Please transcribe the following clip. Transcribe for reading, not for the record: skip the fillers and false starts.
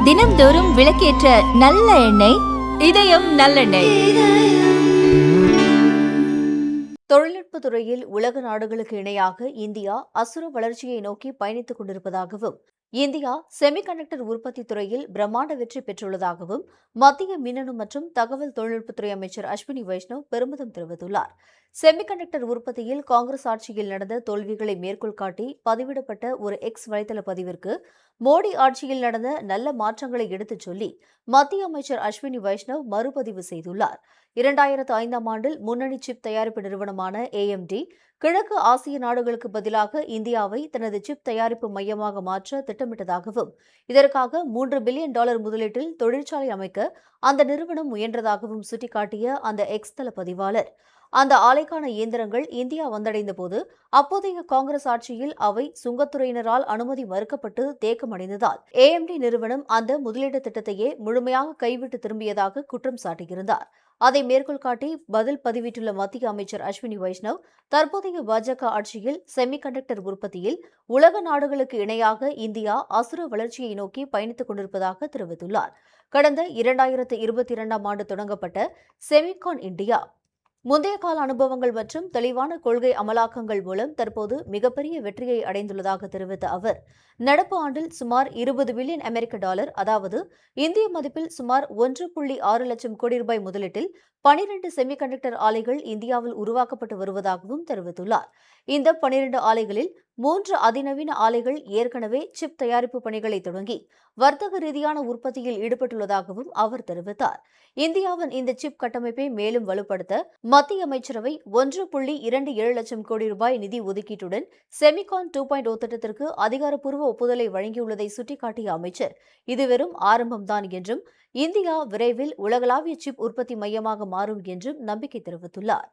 தினம்தோறும் விளக்கேற்ற நல்ல எண்ணெய் இதயம் நல்லெண்ணெய். தொழில்நுட்பத் துறையில் உலக நாடுகளுக்கு இணையாக இந்தியா அசுர வளர்ச்சியை நோக்கி பயணித்துக் கொண்டிருப்பதாகவும் இந்தியா செமிகண்டக்டர் உற்பத்தி துறையில் பிரம்மாண்ட வெற்றி பெற்றுள்ளதாகவும் மத்திய மின்னணு மற்றும் தகவல் தொழில்நுட்பத்துறை அமைச்சர் அஸ்வினி வைஷ்ணவ் பெருமிதம் தெரிவித்துள்ளார். செமிகண்டக்டர் உற்பத்தியில் காங்கிரஸ் ஆட்சியில் நடந்த தோல்விகளை மேற்கோள் காட்டி பதிவிடப்பட்ட ஒரு எக்ஸ் வலைதள பதிவிற்கு மோடி ஆட்சியில் நடந்த நல்ல மாற்றங்களை எடுத்துச் சொல்லி மத்திய அமைச்சர் அஸ்வினி வைஷ்ணவ் மறுபதிவு செய்துள்ளார். 2005ஆம் ஆண்டில் முன்னணி சிப் தயாரிப்பு நிறுவனமான AMD கிழக்கு ஆசிய நாடுகளுக்கு பதிலாக இந்தியாவை தனது சிப் தயாரிப்பு மையமாக மாற்ற திட்டமிட்டதாகவும் இதற்காக $3 பில்லியன் முதலீட்டில் தொழிற்சாலை அமைக்க அந்த நிறுவனம் முயன்றதாகவும் சுட்டிக்காட்டிய அந்த எக்ஸ் தள பதிவாளர், அந்த ஆலைக்கான இயந்திரங்கள் இந்தியா வந்தடைந்தபோது அப்போதைய காங்கிரஸ் ஆட்சியில் அவை சுங்கத்துறையினரால் அனுமதி மறுக்கப்பட்டு தேக்கமடைந்ததால் AMD நிறுவனம் அந்த முதலீட்டு திட்டத்தையே முழுமையாக கைவிட்டு திரும்பியதாக குற்றம் சாட்டியிருந்தார். அதை மேற்கோள் காட்டி பதில் பதிவிட்டுள்ள மத்திய அமைச்சர் அஸ்வினி வைஷ்ணவ், தற்போதைய பாஜக ஆட்சியில் செமிகண்டக்டர் உற்பத்தியில் உலக நாடுகளுக்கு இணையாக இந்தியா அசுர வளர்ச்சியை நோக்கி பயணித்துக் கொண்டிருப்பதாக தெரிவித்துள்ளார். கடந்த 2022ஆம் ஆண்டு தொடங்கப்பட்ட செமிகான் இந்தியா முந்தைய கால அனுபவங்கள் மற்றும் தெளிவான கொள்கை அமலாக்கங்கள் மூலம் தற்போது மிகப்பெரிய வெற்றியை அடைந்துள்ளதாக தெரிவித்த அவர், நடப்பு ஆண்டில் சுமார் $20 பில்லியன் அதாவது இந்திய மதிப்பில் சுமார் 1.6 லட்சம் கோடி ரூபாய் முதலீட்டில் 12 செமிகண்டக்டர் ஆலைகள் இந்தியாவில் உருவாக்கப்பட்டு வருவதாகவும் தெரிவித்துள்ளார். இந்த 12 ஆலைகளில் 3 அதிநவீன ஆலைகள் ஏற்கனவே சிப் தயாரிப்பு பணிகளை தொடங்கி வர்த்தக ரீதியான உற்பத்தியில் ஈடுபட்டுள்ளதாகவும் அவர் தெரிவித்தார். இந்தியாவின் இந்த சிப் கட்டமைப்பை மேலும் வலுப்படுத்த மத்திய அமைச்சரவை 1.27 லட்சம் கோடி ரூபாய் நிதி ஒதுக்கீட்டுடன் செமிகான் 2.0 திட்டத்திற்கு அதிகாரப்பூர்வ ஒப்புதலை வழங்கியுள்ளதை சுட்டிக்காட்டிய அமைச்சர், இது வெறும் ஆரம்பம்தான் என்றும் இந்தியா விரைவில் உலகளாவிய சிப் உற்பத்தி மையமாக மாறும் என்றும் நம்பிக்கை தெரிவித்துள்ளார்.